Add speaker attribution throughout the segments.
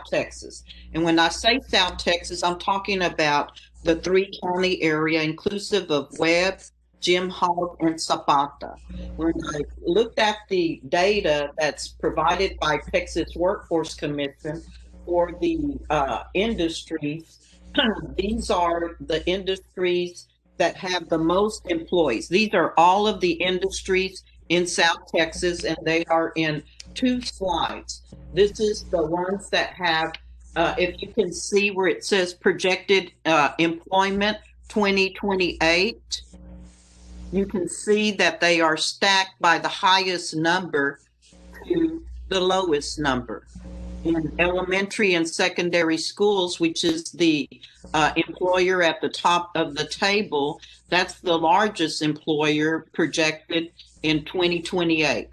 Speaker 1: Texas. And when I say South Texas, I'm talking about the three-county area, inclusive of Webb, Jim Hogg, and Zapata. When I looked at the data that's provided by Texas Workforce Commission for the industries, these are the industries that have the most employees. These are all of the industries in South Texas, and they are in two slides. This is the ones that have, if you can see where it says projected employment 2028, you can see that they are stacked by the highest number to the lowest number. In elementary and secondary schools, which is the employer at the top of the table, that's the largest employer projected in 2028.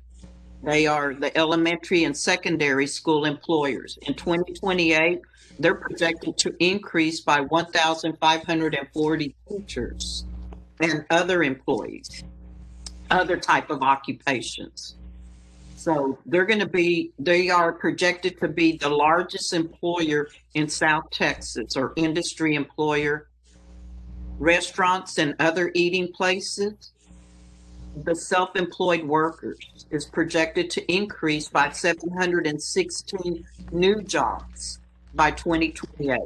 Speaker 1: They are the elementary and secondary school employers. In 2028, they're projected to increase by 1,540 teachers and other employees, other type of occupations. So they are projected to be the largest employer in South Texas, or industry employer. Restaurants and other eating places, the self-employed workers is projected to increase by 716 new jobs by 2028.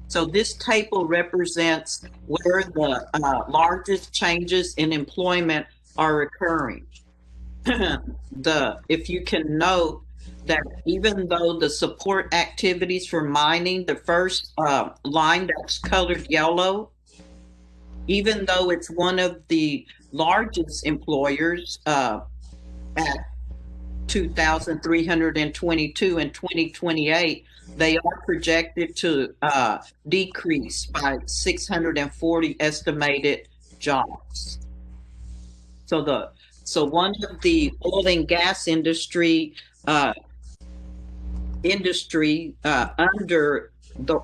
Speaker 1: So this table represents where the largest changes in employment are occurring. If you can note that even though the support activities for mining, the first line that's colored yellow, even though it's one of the largest employers at 2,322 in 2028, they are projected to decrease by 640 estimated jobs. So one of the oil and gas industry under the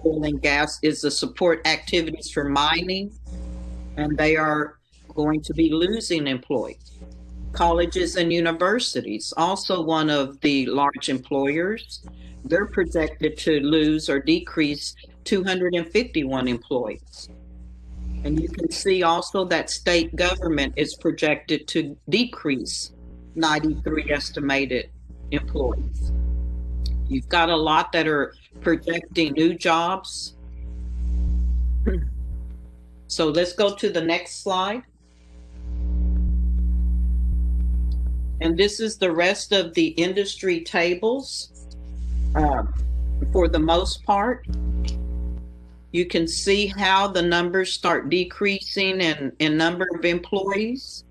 Speaker 1: oil and gas is the support activities for mining, and they are going to be losing employees. Colleges and universities, also one of the large employers, they're projected to lose or decrease 251 employees. And you can see also that state government is projected to decrease 93 estimated employees. You've got a lot that are projecting new jobs. So let's go to the next slide. And this is the rest of the industry tables. For the most part, you can see how the numbers start decreasing in number of employees.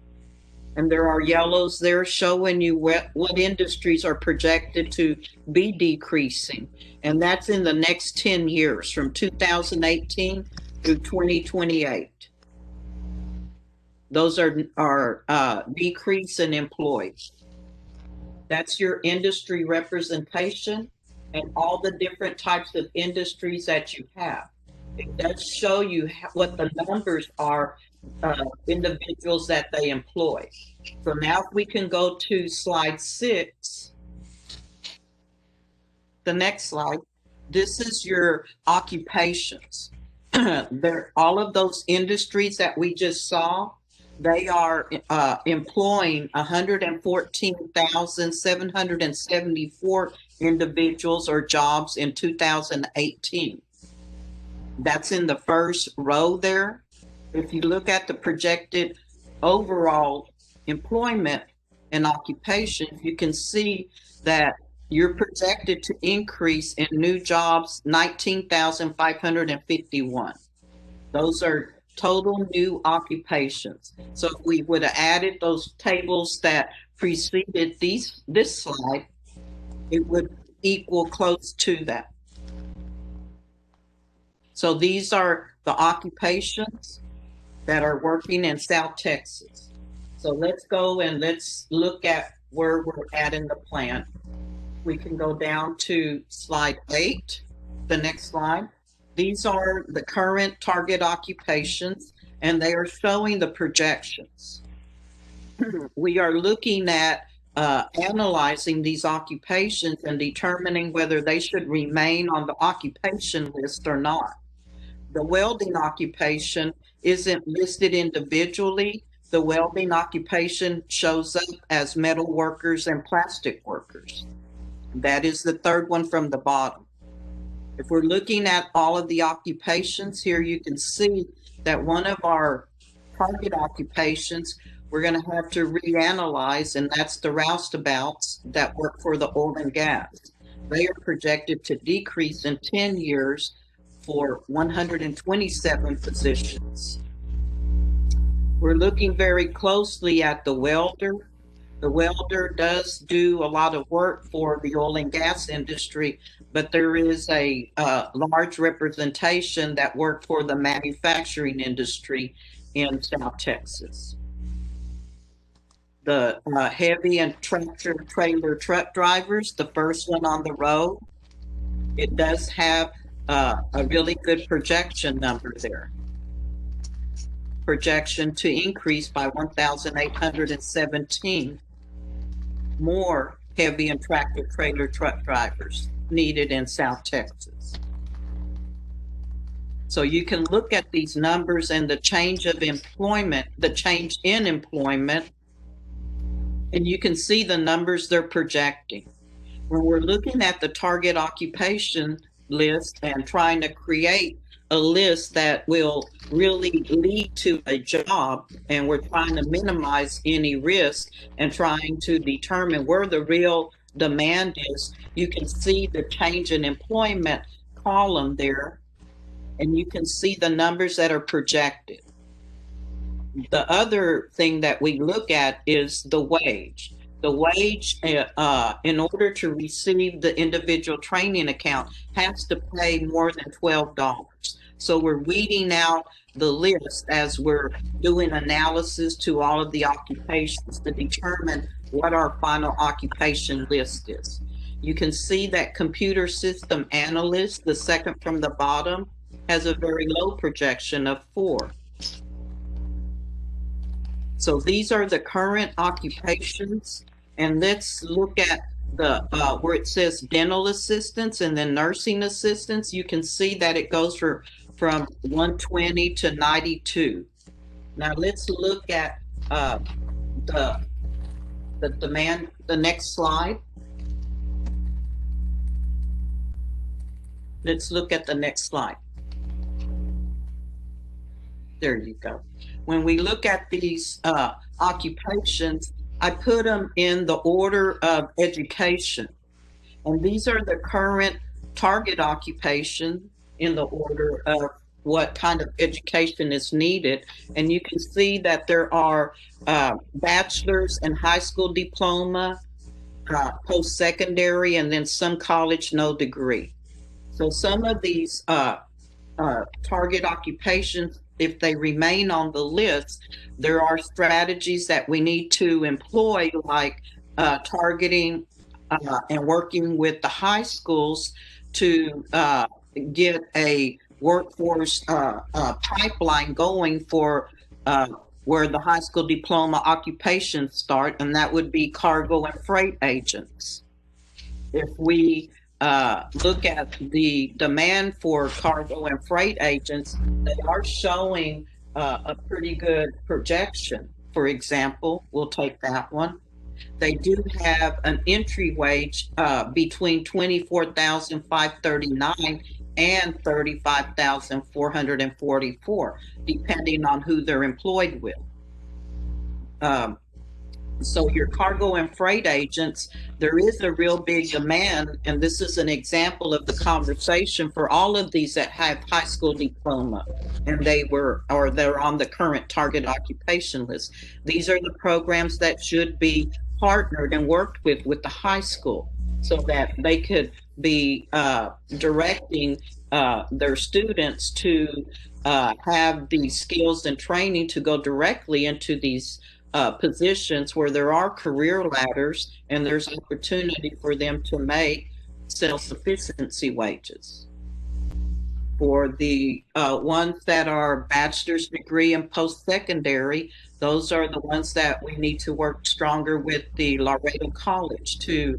Speaker 1: And there are yellows there showing you what industries are projected to be decreasing. And that's in the next 10 years, from 2018 through 2028. Those are decrease in employees. That's your industry representation and all the different types of industries that you have. It does show you what the numbers are, individuals that they employ. So now if we can go to slide 6, the next slide, this is your occupations. All of those industries that we just saw, they are employing 114,774 individuals or jobs in 2018. That's in the first row there. If you look at the projected overall employment and occupations, you can see that you're projected to increase in new jobs 19,551. Those are total new occupations. So if we would have added those tables that preceded this slide, it would equal close to that. So these are the occupations that are working in South Texas. So let's go and let's look at where we're at in the plan. We can go down to slide 8, the next slide. These are the current target occupations, and they are showing the projections. We are looking at analyzing these occupations and determining whether they should remain on the occupation list or not. The welding occupation isn't listed individually. The welding occupation shows up as metal workers and plastic workers. That is the third one from the bottom. If we're looking at all of the occupations here, you can see that one of our target occupations we're going to have to reanalyze, and that's the roustabouts that work for the oil and gas. They are projected to decrease in 10 years for 127 positions. We're looking very closely at the welder. The welder does do a lot of work for the oil and gas industry, but there is a large representation that work for the manufacturing industry in South Texas. The heavy and tractor trailer truck drivers, the first one on the row, it does have a really good projection number there. Projection to increase by 1,817 more heavy and tractor trailer truck drivers needed in South Texas. So you can look at these numbers and the change of employment, the change in employment, and you can see the numbers they're projecting. When we're looking at the target occupation list and trying to create a list that will really lead to a job, and we're trying to minimize any risk and trying to determine where the real demand is, you can see the change in employment column there, and you can see the numbers that are projected. The other thing that we look at is the wage. The wage, in order to receive the individual training account, has to pay more than $12. So we're weeding out the list as we're doing analysis to all of the occupations to determine what our final occupation list is. You can see that computer system analyst, the second from the bottom, has a very low projection of 4. So these are the current occupations, and let's look at the where it says dental assistants and then nursing assistants. You can see that it goes from 120 to 92. Now let's look at the demand. The next slide. Let's look at the next slide. There you go. When we look at these occupations, I put them in the order of education. And these are the current target occupation in the order of what kind of education is needed. And you can see that there are bachelor's and high school diploma, post-secondary, and then some college, no degree. So some of these target occupations, if they remain on the list, there are strategies that we need to employ, like targeting and working with the high schools to get a workforce pipeline going for where the high school diploma occupations start, and that would be cargo and freight agents. If we look at the demand for cargo and freight agents, they are showing a pretty good projection. For example, we'll take that one. They do have an entry wage between $24,539 and $35,444, depending on who they're employed with. So your cargo and freight agents, there is a real big demand, and this is an example of the conversation for all of these that have high school diploma, and they're on the current target occupation list. These are the programs that should be partnered and worked with the high school, so that they could be directing their students to have the skills and training to go directly into these positions where there are career ladders and there's opportunity for them to make self-sufficiency wages. For the ones that are bachelor's degree and post-secondary, those are the ones that we need to work stronger with the Laredo College to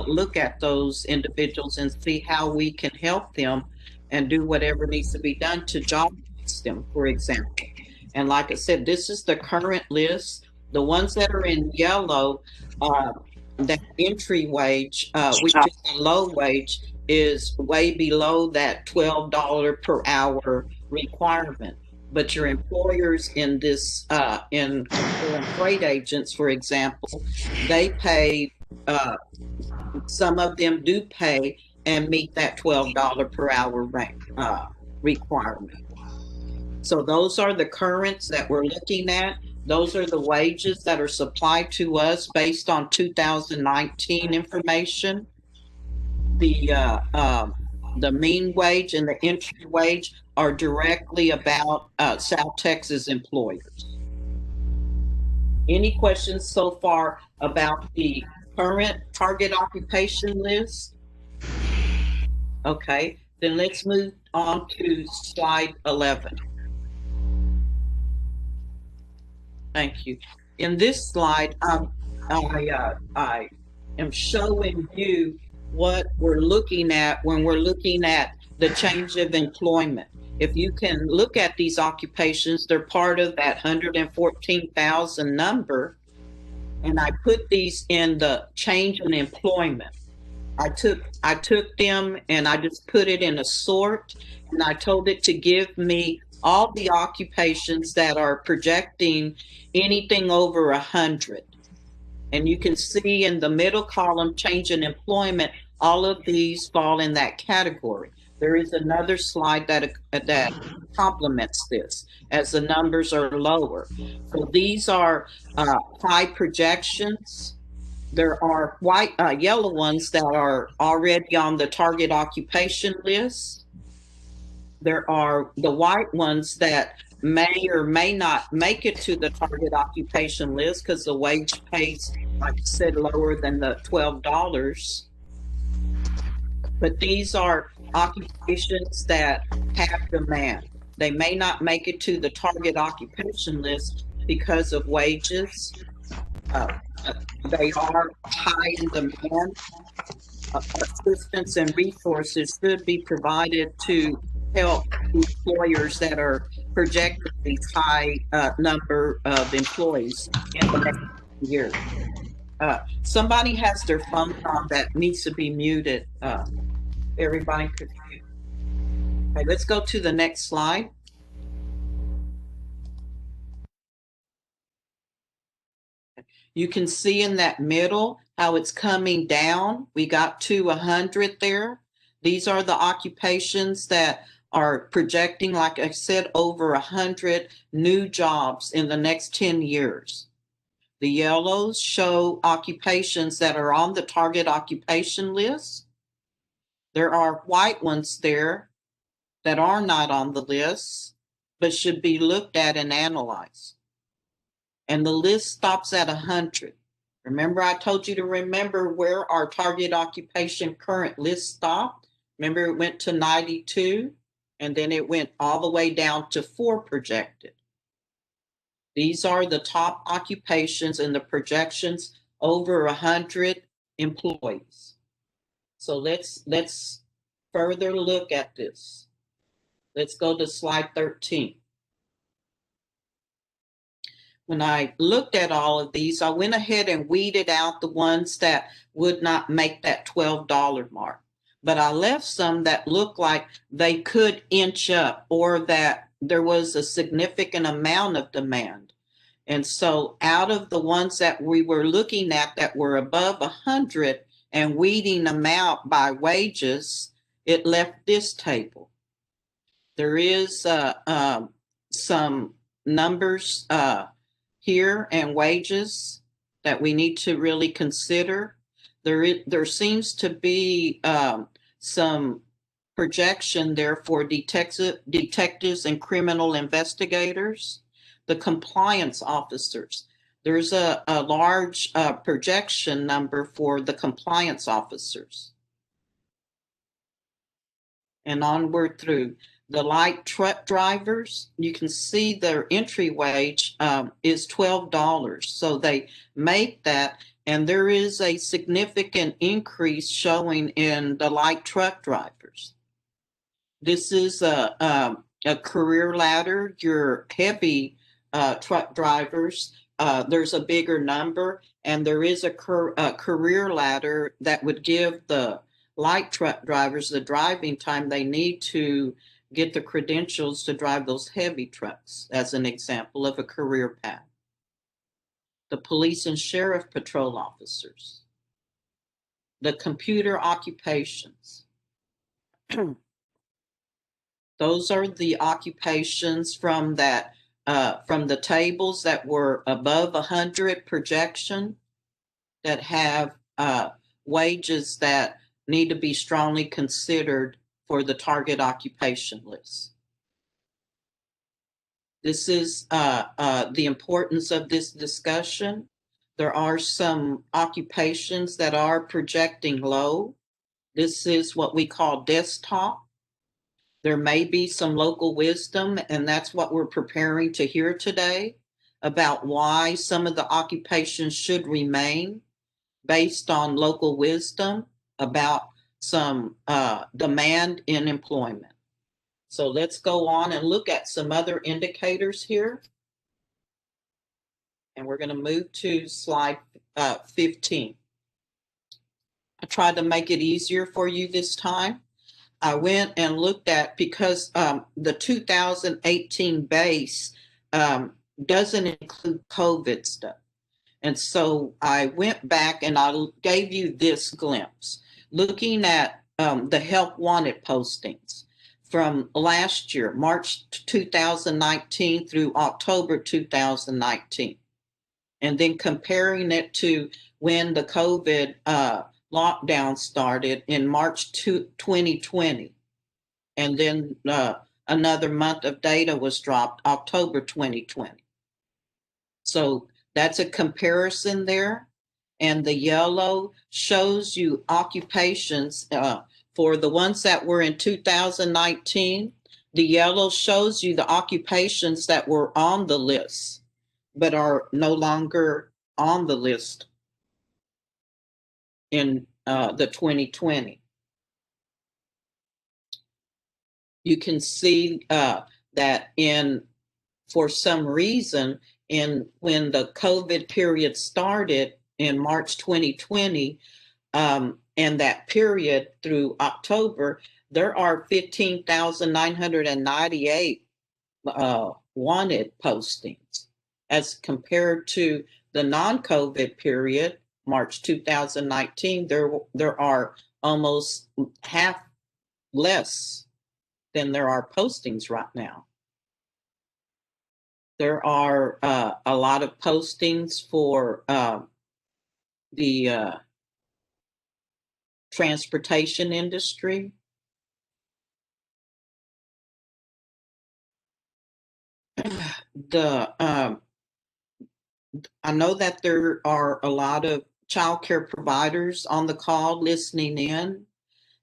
Speaker 1: look at those individuals and see how we can help them and do whatever needs to be done to job place them, for example. And like I said, this is the current list. The ones that are in yellow, uh, that entry wage, which is a low wage, is way below that $12 per hour requirement. But your employers in this, in foreign freight agents, for example, they pay, some of them do pay and meet that $12 per hour rank, requirement. So those are the currents that we're looking at. Those are the wages that are supplied to us based on 2019 information. The mean wage and the entry wage are directly about South Texas employers. Any questions so far about the current target occupation list? Okay, then let's move on to slide 11. Thank you. In this slide, I am showing you what we're looking at when we're looking at the change of employment. If you can look at these occupations, they're part of that 114,000 number. And I put these in the change in employment. I took them and I just put it in a sort, and I told it to give me all the occupations that are projecting anything over 100. And you can see in the middle column, change in employment, all of these fall in that category. There is another slide that complements this as the numbers are lower. So these are high projections. There are yellow ones that are already on the target occupation list. There are the white ones that may or may not make it to the target occupation list because the wage pays, like I said, lower than the $12. But these are occupations that have demand. They may not make it to the target occupation list because of wages. They are high in demand. Assistance and resources should be provided to help employers that are projecting these high number of employees in the next year. Somebody has their phone on that needs to be muted. Everybody could mute. Okay, let's go to the next slide. You can see in that middle how it's coming down. We got to 100 there. These are the occupations that are projecting, like I said, over 100 new jobs in the next 10 years. The yellows show occupations that are on the target occupation list. There are white ones there that are not on the list, but should be looked at and analyzed. And the list stops at 100. Remember, I told you to remember where our target occupation current list stopped. Remember, it went to 92, and then it went all the way down to 4 projected. These are the top occupations and the projections over 100 employees. So let's further look at this. Let's go to slide 13. When I looked at all of these, I went ahead and weeded out the ones that would not make that $12 mark. But I left some that looked like they could inch up or that there was a significant amount of demand. And so out of the ones that we were looking at that were above 100 and weeding them out by wages, it left this table. There is some numbers here and wages that we need to really consider. There seems to be some projection there for detectives and criminal investigators, the compliance officers. There's a large projection number for the compliance officers. and onward through. The light truck drivers, you can see their entry wage is $12. So they make that, and there is a significant increase showing in the light truck drivers. This is a career ladder. Your heavy truck drivers, there's a bigger number, and there is a career ladder that would give the light truck drivers the driving time they need to get the credentials to drive those heavy trucks, as an example of a career path. The police and sheriff patrol officers, the computer occupations. Those are the occupations from that from the tables that were above 100 projection, that have wages that need to be strongly considered for the target occupation list. This is the importance of this discussion. There are some occupations that are projecting low. This is what we call desktop. There may be some local wisdom, and that's what we're preparing to hear today, about why some of the occupations should remain based on local wisdom about some demand in employment. So let's go on and look at some other indicators here. And we're going to move to slide 15. I tried to make it easier for you this time. I went and looked at, because the 2018 base doesn't include COVID stuff. And so I went back and I gave you this glimpse, looking at the help wanted postings from last year, March 2019 through October 2019, and then comparing it to when the COVID lockdown started in March 2020. And then another month of data was dropped, October 2020. So that's a comparison there. And the yellow shows you occupations for the ones that were in 2019. The yellow shows you the occupations that were on the list, but are no longer on the list in the 2020. You can see that for some reason, when the COVID period started in March 2020, and that period through October, there are 15,998 wanted postings, as compared to the non-COVID period, March 2019, there are almost half less than there are postings right now. There are a lot of postings for the transportation industry. I know that there are a lot of childcare providers on the call listening in,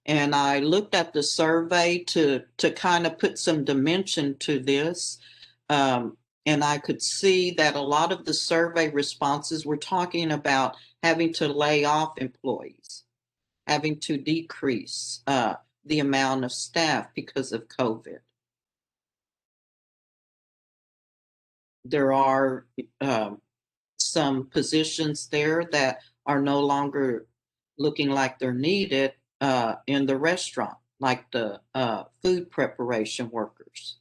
Speaker 1: and I looked at the survey to kind of put some dimension to this. And I could see that a lot of the survey responses were talking about having to lay off employees, having to decrease the amount of staff because of COVID. There are some positions there that are no longer looking like they're needed in the restaurant, like the food preparation workers.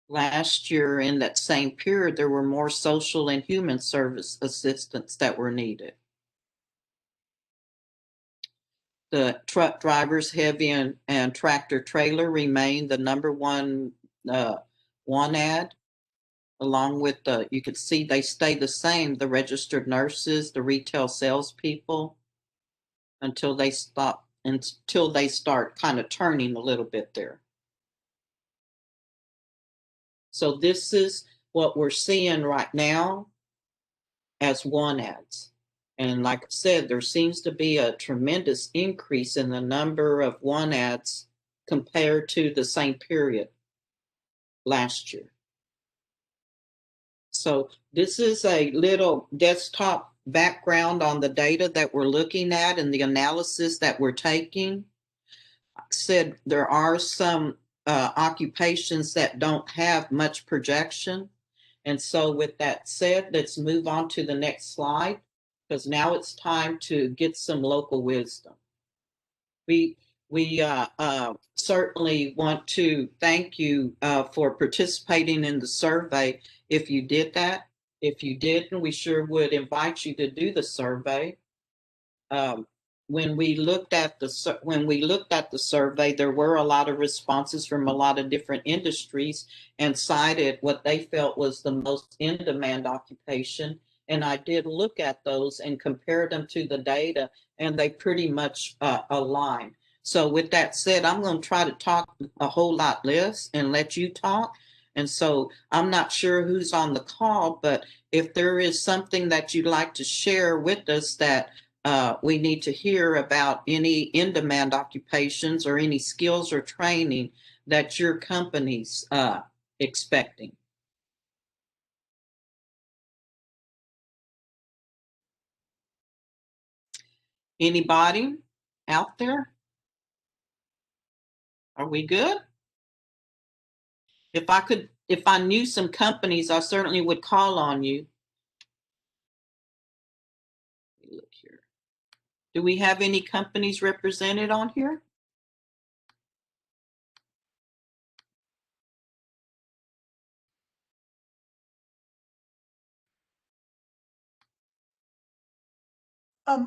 Speaker 1: Last year, in that same period, there were more social and human service assistants that were needed. The truck drivers, heavy and tractor trailer remain the number one ad, along with you could see they stay the same, the registered nurses, the retail salespeople, until they start kind of turning a little bit there. So this is what we're seeing right now as want ads. And like I said, there seems to be a tremendous increase in the number of one-ads compared to the same period last year. So this is a little desktop background on the data that we're looking at and the analysis that we're taking. I said there are some occupations that don't have much projection. And so with that said, let's move on to the next slide, because now it's time to get some local wisdom. We certainly want to thank you for participating in the survey. If you did that, if you didn't, we sure would invite you to do the survey. When we looked at the survey, there were a lot of responses from a lot of different industries and cited what they felt was the most in-demand occupation. And I did look at those and compare them to the data, and they pretty much align. So with that said, I'm going to try to talk a whole lot less and let you talk. And so I'm not sure who's on the call, but if there is something that you'd like to share with us that we need to hear about any in-demand occupations or any skills or training that your company's expecting. Anybody out there? Are we good? If I knew some companies, I certainly would call on you. Let me look here. Do we have any companies represented on here?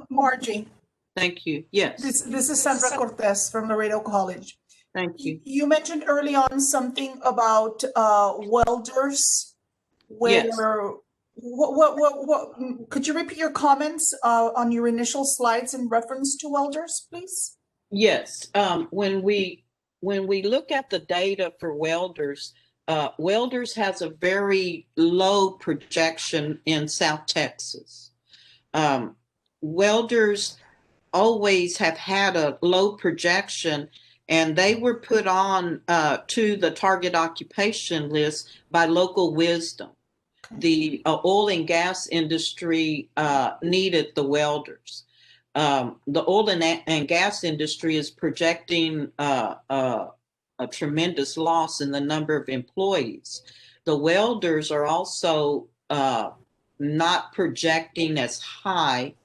Speaker 2: Margie.
Speaker 1: Thank you. Yes.
Speaker 2: This is Sandra Cortez from Laredo College.
Speaker 1: Thank you.
Speaker 2: You mentioned early on something about welders. Where,
Speaker 1: yes.
Speaker 2: What could you repeat your comments on your initial slides in reference to welders, please?
Speaker 1: Yes. When we look at the data for welders, welders has a very low projection in South Texas. Welders always have had a low projection, and they were put on to the target occupation list by local wisdom. The oil and gas industry needed the welders. The oil and gas industry is projecting a tremendous loss in the number of employees. The welders are also not projecting as high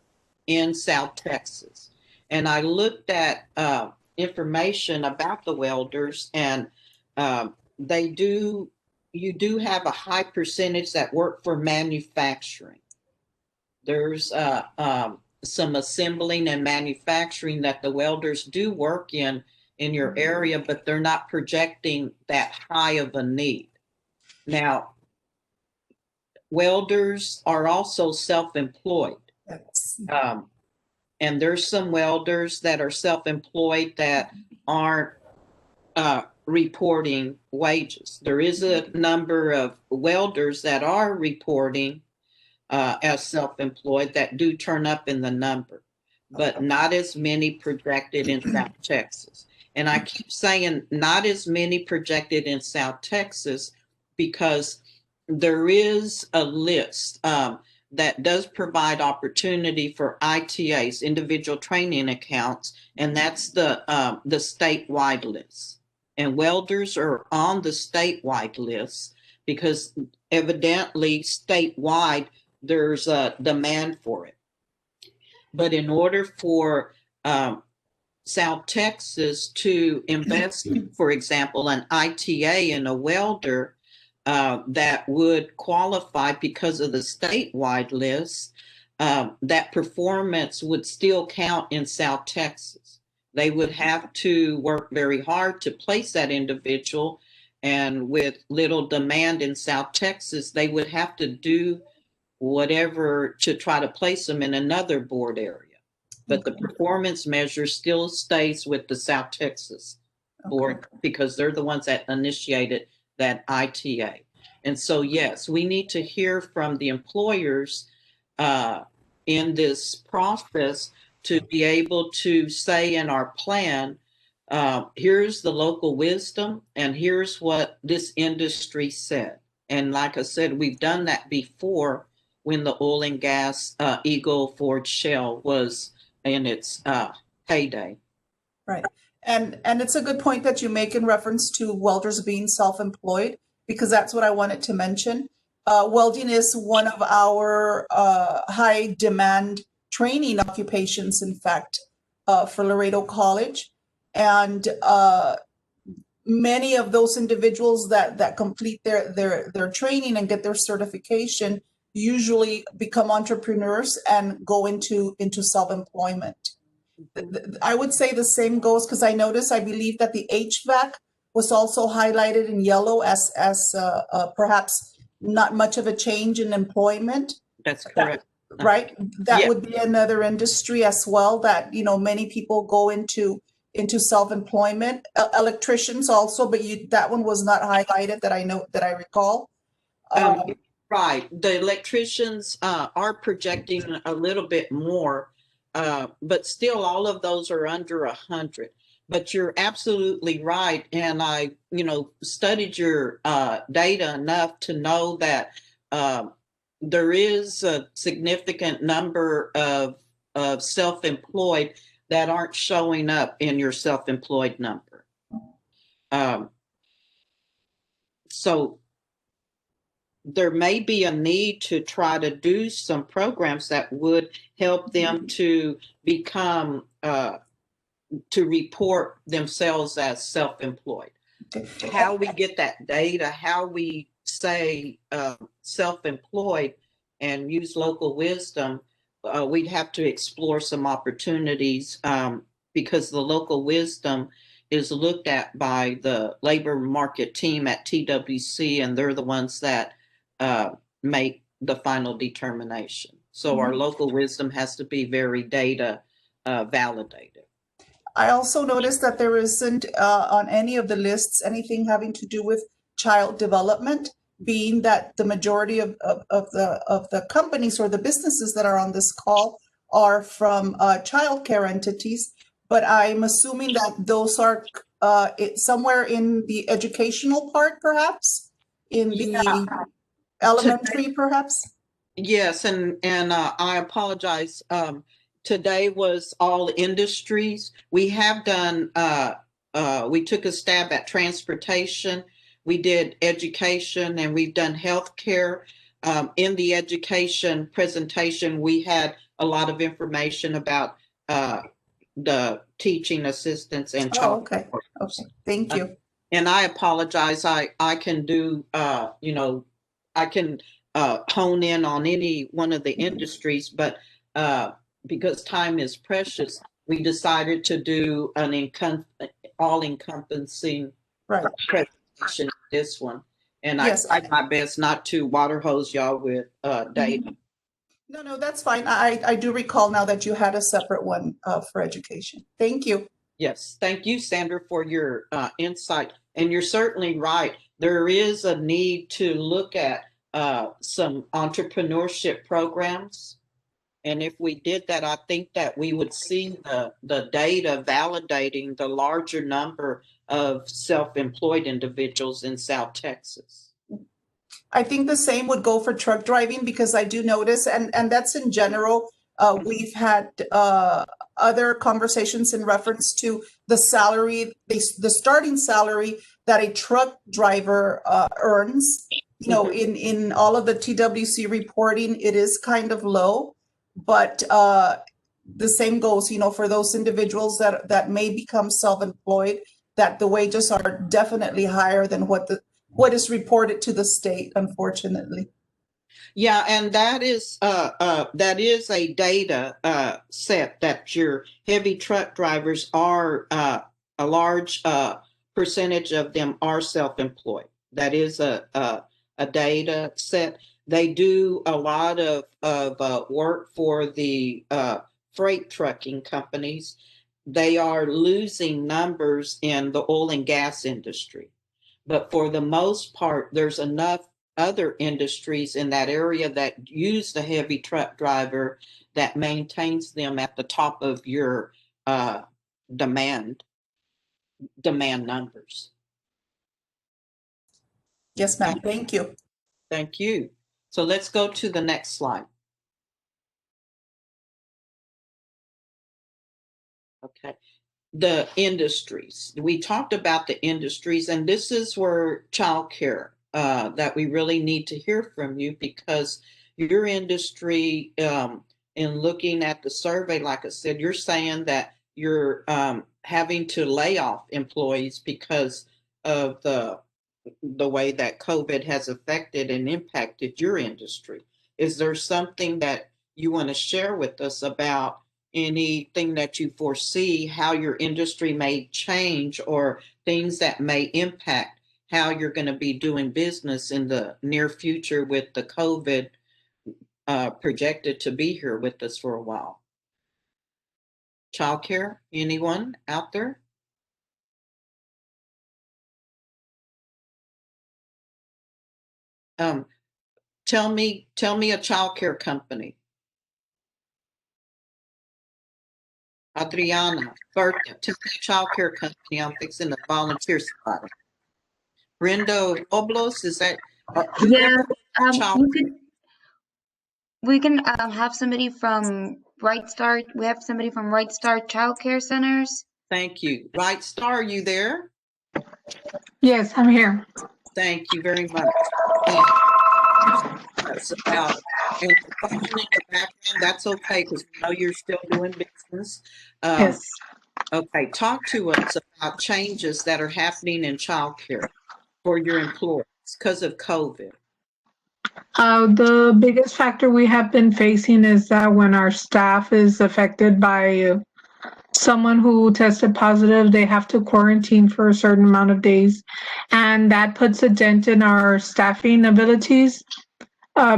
Speaker 1: in South Texas. And I looked at information about the welders, and you do have a high percentage that work for manufacturing. There's some assembling and manufacturing that the welders do work in your area, but they're not projecting that high of a need. Now, welders are also self-employed. And there's some welders that are self-employed that aren't reporting wages. There is a number of welders that are reporting as self-employed that do turn up in the number, but not as many projected in South Texas. And I keep saying not as many projected in South Texas because there is a list that does provide opportunity for ITAs, individual training accounts, and that's the statewide list. And welders are on the statewide list because evidently statewide there's a demand for it. But in order for South Texas to invest, for example, an ITA in a welder that would qualify because of the statewide list, that performance would still count in South Texas. They would have to work very hard to place that individual, and with little demand in South Texas, they would have to do whatever to try to place them in another board area. But the performance measure still stays with the South Texas board because they're the ones that initiated that ITA. And so, yes, we need to hear from the employers in this process to be able to say in our plan, here's the local wisdom and here's what this industry said. And like I said, we've done that before when the oil and gas Eagle Ford Shell was in its heyday.
Speaker 2: Right. And it's a good point that you make in reference to welders being self-employed, because that's what I wanted to mention. Welding is one of our high demand training occupations, in fact, for Laredo College. And many of those individuals that complete their training and get their certification usually become entrepreneurs and go into self-employment. I would say the same goes, because I noticed, I believe that the HVAC was also highlighted in yellow as perhaps not much of a change in employment.
Speaker 1: That's correct.
Speaker 2: Right? That
Speaker 1: Yeah.
Speaker 2: would be another industry as well that, many people go into self-employment. Electricians also, but that one was not highlighted that I recall.
Speaker 1: Right. The electricians are projecting a little bit more, but still all of those are under 100. But you're absolutely right. And I, studied your data enough to know that there is a significant number of self-employed that aren't showing up in your self-employed number. So there may be a need to try to do some programs that would help them to become to report themselves as self-employed. How we get that data, how we say self-employed and use local wisdom, we'd have to explore some opportunities because the local wisdom is looked at by the labor market team at TWC, and they're the ones that make the final determination. So our local wisdom has to be very data validated.
Speaker 2: I also noticed that there isn't on any of the lists anything having to do with child development, being that the majority of the companies or the businesses that are on this call are from childcare entities. But I'm assuming that those are somewhere in the educational part, perhaps in the elementary, perhaps.
Speaker 1: Yes, and I apologize. Today was all industries. We have done. We took a stab at transportation. We did education, and we've done healthcare. In the education presentation, we had a lot of information about the teaching assistants and
Speaker 2: child. Oh, okay. Okay. Thank you.
Speaker 1: And I apologize. I can do. I can hone in on any one of the industries, but because time is precious, we decided to do an all-encompassing presentation. This one, and yes. I tried my best not to water hose y'all with data.
Speaker 2: No, that's fine. I do recall now that you had a separate one for education. Thank you.
Speaker 1: Yes, thank you, Sandra, for your insight. And you're certainly right. There is a need to look at some entrepreneurship programs. And if we did that, I think that we would see the data validating the larger number of self-employed individuals in South Texas.
Speaker 2: I think the same would go for truck driving, because I do notice, and that's in general, we've had other conversations in reference to the salary, the starting salary that a truck driver earns. In all of the TWC reporting, it is kind of low, but the same goes, for those individuals that may become self-employed, that the wages are definitely higher than what is reported to the state, unfortunately.
Speaker 1: Yeah, and that is a data set that your heavy truck drivers are a large percentage of them are self-employed. That is a data set. They do a lot of work for the freight trucking companies. They are losing numbers in the oil and gas industry. But for the most part, there's enough other industries in that area that use the heavy truck driver that maintains them at the top of your uh, demand numbers.
Speaker 2: Yes, ma'am. Thank you.
Speaker 1: Thank you. So let's go to the next slide. Okay. The industries. We talked about the industries, and this is where childcare that we really need to hear from you, because your industry, in looking at the survey, like I said, you're saying that you're having to lay off employees because of the way that COVID has affected and impacted your industry. Is there something that you want to share with us about anything that you foresee how your industry may change, or things that may impact how you're going to be doing business in the near future with the COVID projected to be here with us for a while? Childcare, anyone out there? Um, tell me a childcare company. Adriana, Bertha, tell me a childcare company. I'm fixing to volunteer somebody. Brendo Oblos, is that
Speaker 3: Yeah,
Speaker 1: whoever child?
Speaker 3: we can have somebody from Right Start. We have somebody from Right Start Child Care Centers.
Speaker 1: Thank you. Right Star, are you there?
Speaker 4: Yes, I'm here.
Speaker 1: Thank you very much. And that's about, and the phone in the background, that's okay, because we know you're still doing business.
Speaker 4: Yes.
Speaker 1: Okay, talk to us about changes that are happening in childcare for your employees because of COVID.
Speaker 4: The biggest factor we have been facing is that when our staff is affected by someone who tested positive, they have to quarantine for a certain amount of days. And that puts a dent in our staffing abilities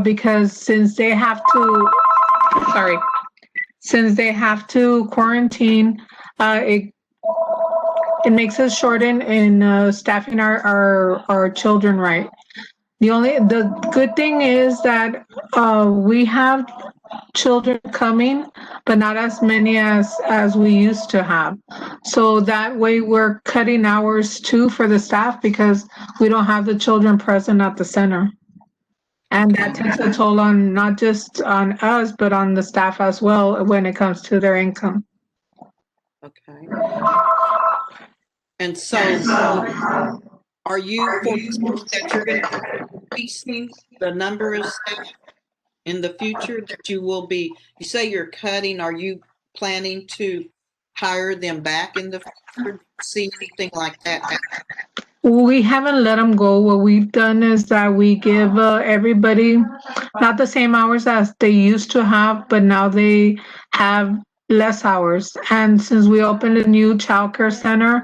Speaker 4: because since they have to quarantine, it makes us shorten in staffing our children right. The good thing is that we have children coming, but not as many as we used to have. So that way we're cutting hours too for the staff because we don't have the children present at the center. And that takes a toll on not just on us, but on the staff as well when it comes to their income.
Speaker 1: Okay. And so are you foreseeing that you're going to be increasing the number of staff in the future, that you will be, you say you're cutting, are you planning to hire them back in the future? See anything like that?
Speaker 4: We haven't let them go. What we've done is that we give everybody not the same hours as they used to have, but now they have less hours. And since we opened a new childcare center,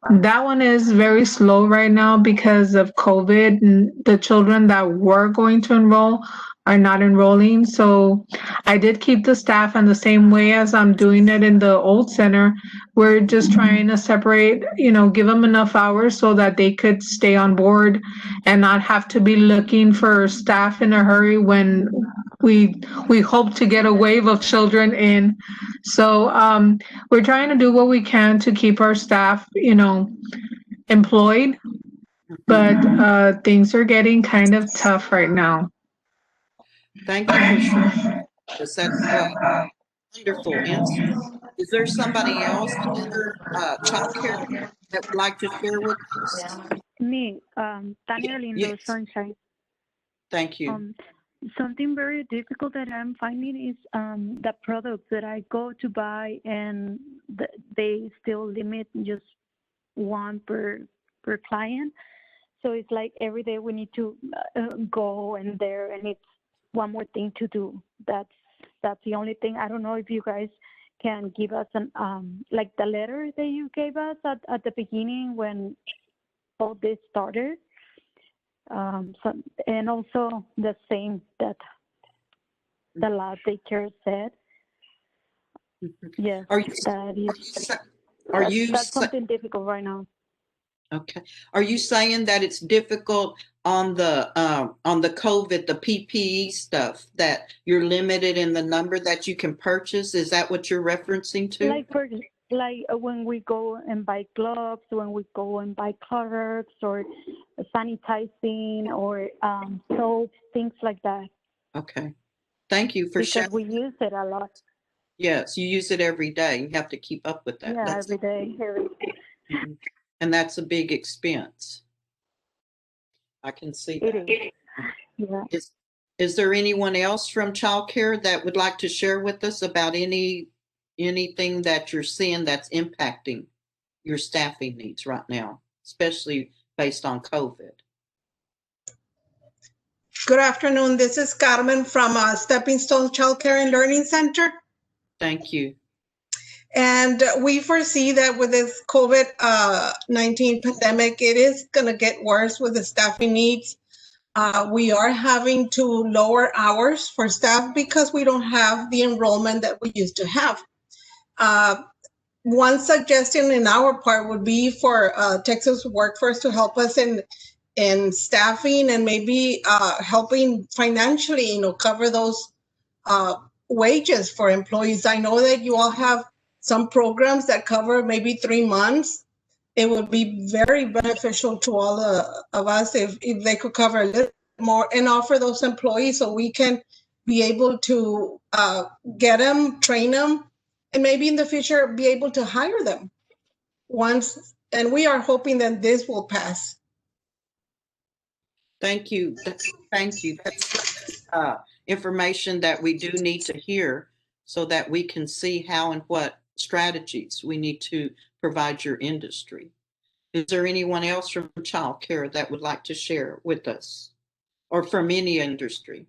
Speaker 4: that one is very slow right now because of COVID, and the children that were going to enroll are not enrolling. So I did keep the staff in the same way as I'm doing it in the old center. We're just trying to separate, give them enough hours so that they could stay on board and not have to be looking for staff in a hurry when we hope to get a wave of children in. So we're trying to do what we can to keep our staff, employed, but things are getting kind of tough right now.
Speaker 1: Thank you for sharing. That's a wonderful answer. Is there somebody else in your childcare that would like to share with us?
Speaker 5: Me, Tanya Lindo,
Speaker 1: Yes.
Speaker 5: Sunshine.
Speaker 1: Thank you.
Speaker 5: Something very difficult that I'm finding is the products that I go to buy, and they still limit just one per client. So it's like every day we need to go in there, and it's one more thing to do. That's the only thing. I don't know if you guys can give us an like the letter that you gave us at the beginning when all this started. So, and also the same that the lab teacher said. Yes,
Speaker 1: Are you?
Speaker 5: that is.
Speaker 1: Are you?
Speaker 5: That's something difficult right now.
Speaker 1: Okay. Are you saying that it's difficult on the COVID, the PPE stuff, that you're limited in the number that you can purchase? Is that what you're referencing to?
Speaker 5: When we go and buy gloves, when we go and buy Clorox or sanitizing or soap, things like that.
Speaker 1: Okay. Thank you for
Speaker 5: Because
Speaker 1: sharing.
Speaker 5: we use it a lot.
Speaker 1: Yes, you use it every day. You have to keep up with that.
Speaker 5: Yeah, every day.
Speaker 1: Mhm. And that's a big expense. I can see
Speaker 5: It
Speaker 1: that.
Speaker 5: is. Yeah.
Speaker 1: Is there anyone else from childcare that would like to share with us about anything that you're seeing that's impacting your staffing needs right now, especially based on COVID?
Speaker 6: Good afternoon. This is Carmen from Stepping Stone Childcare and Learning Center.
Speaker 1: Thank you.
Speaker 6: And we foresee that with this COVID-19 pandemic, it is going to get worse with the staffing needs. We are having to lower hours for staff because we don't have the enrollment that we used to have. One suggestion in our part would be for Texas Workforce to help us in staffing and maybe helping financially, cover those wages for employees. I know that you all have some programs that cover maybe 3 months. It would be very beneficial to all of us if they could cover a little more and offer those employees so we can be able to get them, train them, and maybe in the future be able to hire them once. And we are hoping that this will pass.
Speaker 1: Thank you. Thank you. That's information that we do need to hear so that we can see how and what strategies we need to provide your industry. Is there anyone else from childcare that would like to share with us, or from any industry?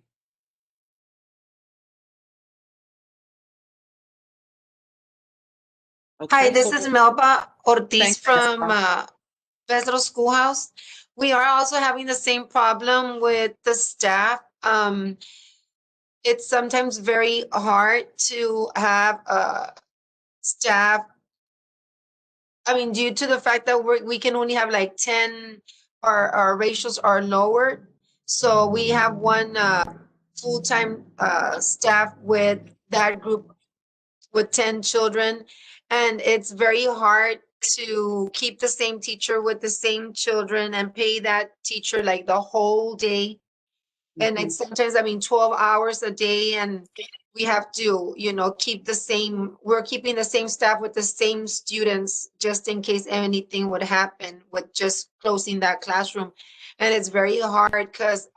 Speaker 1: Okay.
Speaker 7: Hi, this is Melba Ortiz
Speaker 1: Thanks,
Speaker 7: from
Speaker 1: Melba.
Speaker 7: Vesero Schoolhouse. We are also having the same problem with the staff. It's sometimes very hard to have staff. I mean, due to the fact that we can only have like 10, our ratios are lower. So we have one full-time staff with that group with 10 children. And it's very hard to keep the same teacher with the same children and pay that teacher like the whole day. And it's sometimes, 12 hours a day, and we have to, we're keeping the same staff with the same students just in case anything would happen with just closing that classroom. And it's very hard because,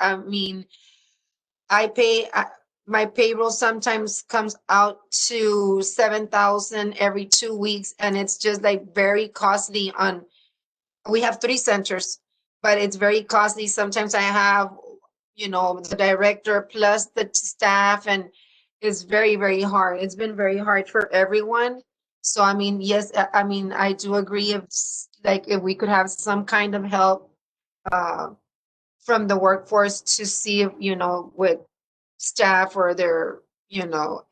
Speaker 7: my payroll sometimes comes out to 7,000 every 2 weeks, and it's just like very costly. We have 3 centers, but it's very costly. Sometimes I have, the director plus the staff, and it's very, very hard. It's been very hard for everyone. So, yes, I do agree if we could have some kind of help from the workforce to see if, with staff or their,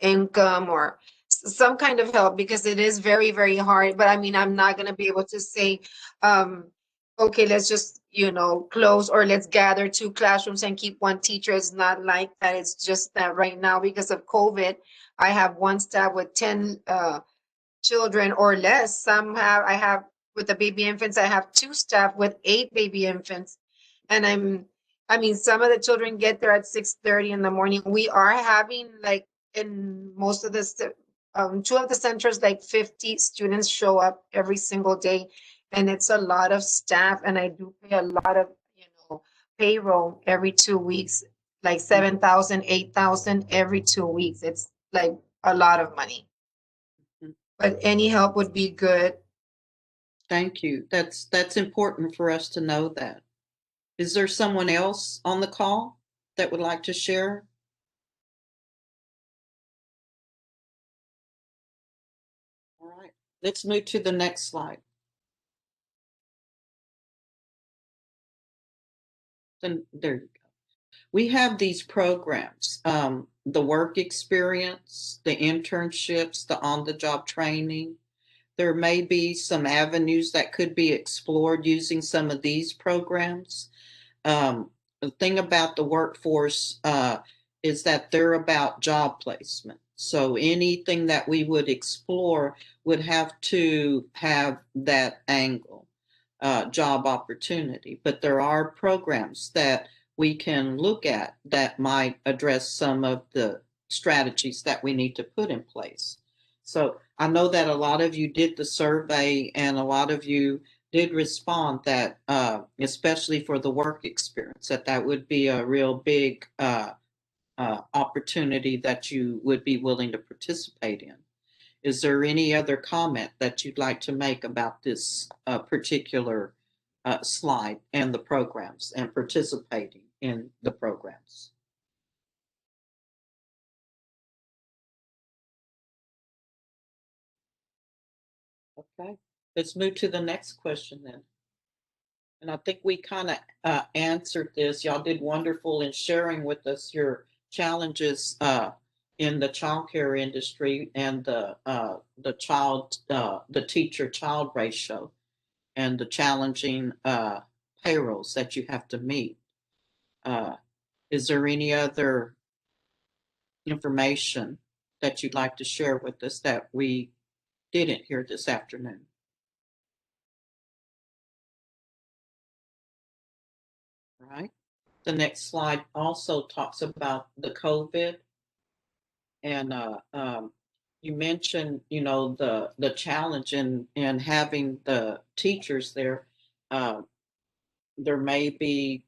Speaker 7: income or some kind of help, because it is very, very hard. But I'm not going to be able to say, okay, let's just, close, or let's gather 2 classrooms and keep 1 teacher. It's not like that. It's just that right now, because of COVID, I have 1 staff with 10 children or less. I have with the baby infants, I have 2 staff with 8 baby infants. And some of the children get there at 6:30 in the morning. We are having, like, in most of the 2 of the centers, like 50 students show up every single day. And it's a lot of staff, and I do pay a lot of, payroll every 2 weeks, like 7,000, 8,000 every 2 weeks. It's like a lot of money. But any help would be good.
Speaker 1: Thank you. That's important for us to know that. Is there someone else on the call that would like to share? All right, let's move to the next slide. Then there you go. We have these programs, the work experience, the internships, the on-the-job training. there may be some avenues that could be explored using some of these programs. The thing about the workforce is that they're about job placement. So anything that we would explore would have to have that angle, job opportunity. But there are programs that we can look at that might address some of the strategies that we need to put in place. So I know that a lot of you did the survey and a lot of you did respond that, especially for the work experience, that would be a real big opportunity that you would be willing to participate in. Is there any other comment that you'd like to make about this particular slide and the programs and participating in the programs? Okay, let's move to the next question then. And I think we kind of answered this. Y'all did wonderful in sharing with us your challenges in the childcare industry and the teacher-child ratio and the challenging payrolls that you have to meet. Is there any other information that you'd like to share with us that we didn't hear this afternoon? All right. The next slide also talks about the COVID, and you mentioned, you know, the challenge in having the teachers there. There may be,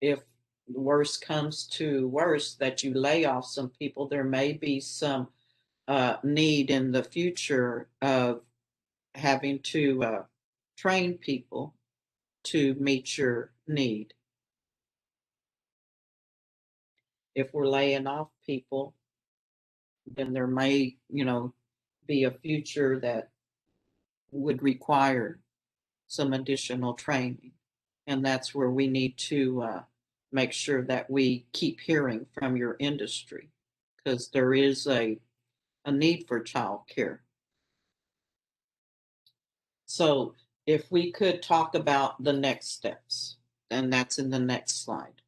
Speaker 1: if worse comes to worse, that you lay off some people. There may be some need in the future of having to train people to meet your need. If we're laying off people, then there may, you know, be a future that would require some additional training. And that's where we need to make sure that we keep hearing from your industry, because there is a need for childcare. So if we could talk about the next steps, and that's in the next slide,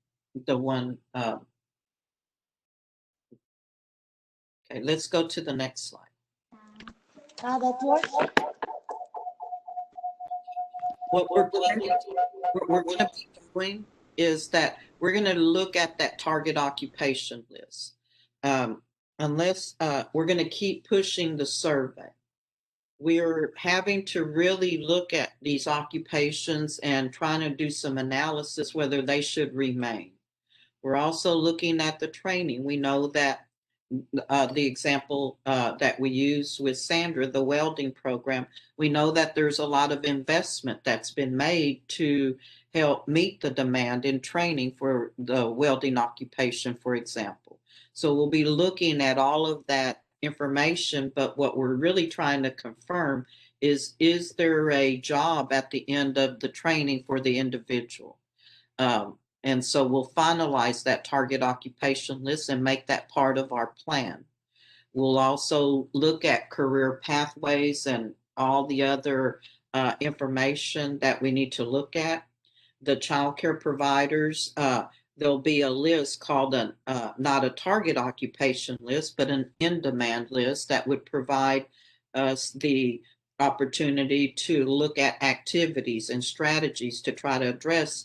Speaker 1: the one. Okay, let's go to the next slide.
Speaker 8: That works.
Speaker 1: What we're going to be doing is that we're going to look at that target occupation list. Unless we're going to keep pushing the survey. We're having to really look at these occupations and trying to do some analysis whether they should remain. We're also looking at the training. We know that the example that we use with Sandra, the welding program, we know that there's a lot of investment that's been made to help meet the demand in training for the welding occupation, for example. So we'll be looking at all of that information, but what we're really trying to confirm is there a job at the end of the training for the individual? And so we'll finalize that target occupation list and make that part of our plan. We'll also look at career pathways and all the other information that we need to look at. The childcare providers, there'll be a list called not a target occupation list, but an in-demand list that would provide us the opportunity to look at activities and strategies to try to address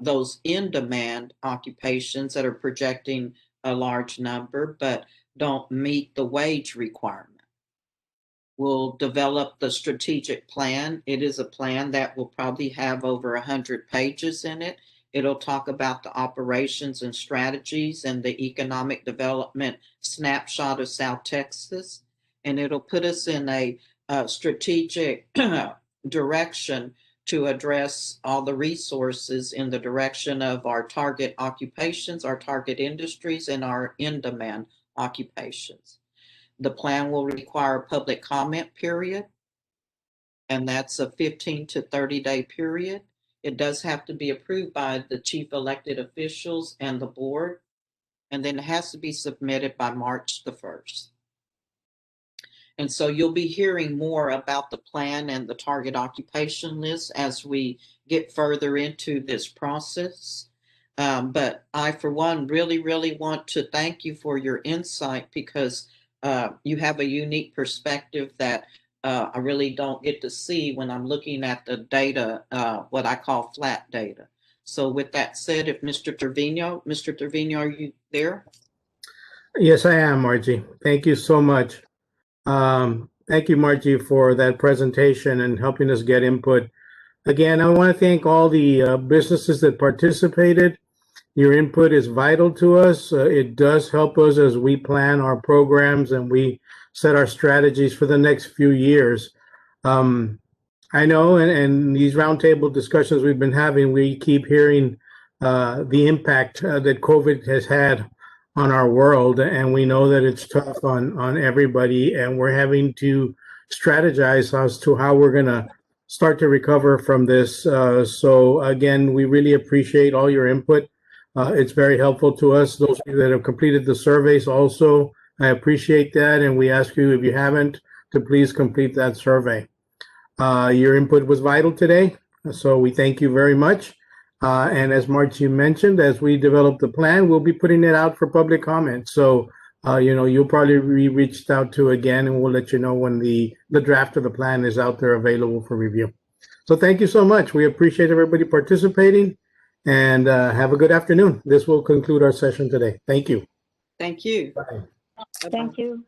Speaker 1: those in-demand occupations that are projecting a large number but don't meet the wage requirement. We'll develop the strategic plan. It is a plan that will probably have over 100 pages in it. It'll talk about the operations and strategies and the economic development snapshot of South Texas. And it'll put us in a strategic direction to address all the resources in the direction of our target occupations, our target industries, and our in-demand occupations. The plan will require a public comment period, and that's a 15 to 30-day period. It does have to be approved by the chief elected officials and the board, and then it has to be submitted by March the 1st. And so you'll be hearing more about the plan and the target occupation list as we get further into this process. But I, for one, really want to thank you for your insight, because you have a unique perspective that I really don't get to see when I'm looking at the data, what I call flat data. So with that said, if Mr. Trevino, are you there?
Speaker 9: Yes, I am, Margie. Thank you so much. Thank you, Margie, for that presentation and helping us get input. Again, I want to thank all the businesses that participated. Your input is vital to us. It does help us as we plan our programs and we set our strategies for the next few years. I know, and these roundtable discussions we've been having, we keep hearing the impact that COVID has had on our world, and we know that it's tough on everybody, and we're having to strategize as to how we're going to start to recover from this. So again, we really appreciate all your input. It's very helpful to us. Those of you that have completed the surveys also, I appreciate that, and we ask you, if you haven't, to please complete that survey. Your input was vital today, so we thank you very much. And as Margie mentioned, as we develop the plan, we'll be putting it out for public comment. So, you'll probably be reached out to again, and we'll let you know when the draft of the plan is out there available for review. So thank you so much. We appreciate everybody participating, and have a good afternoon. This will conclude our session today. Thank you.
Speaker 1: Thank you.
Speaker 9: Bye.
Speaker 5: Thank you.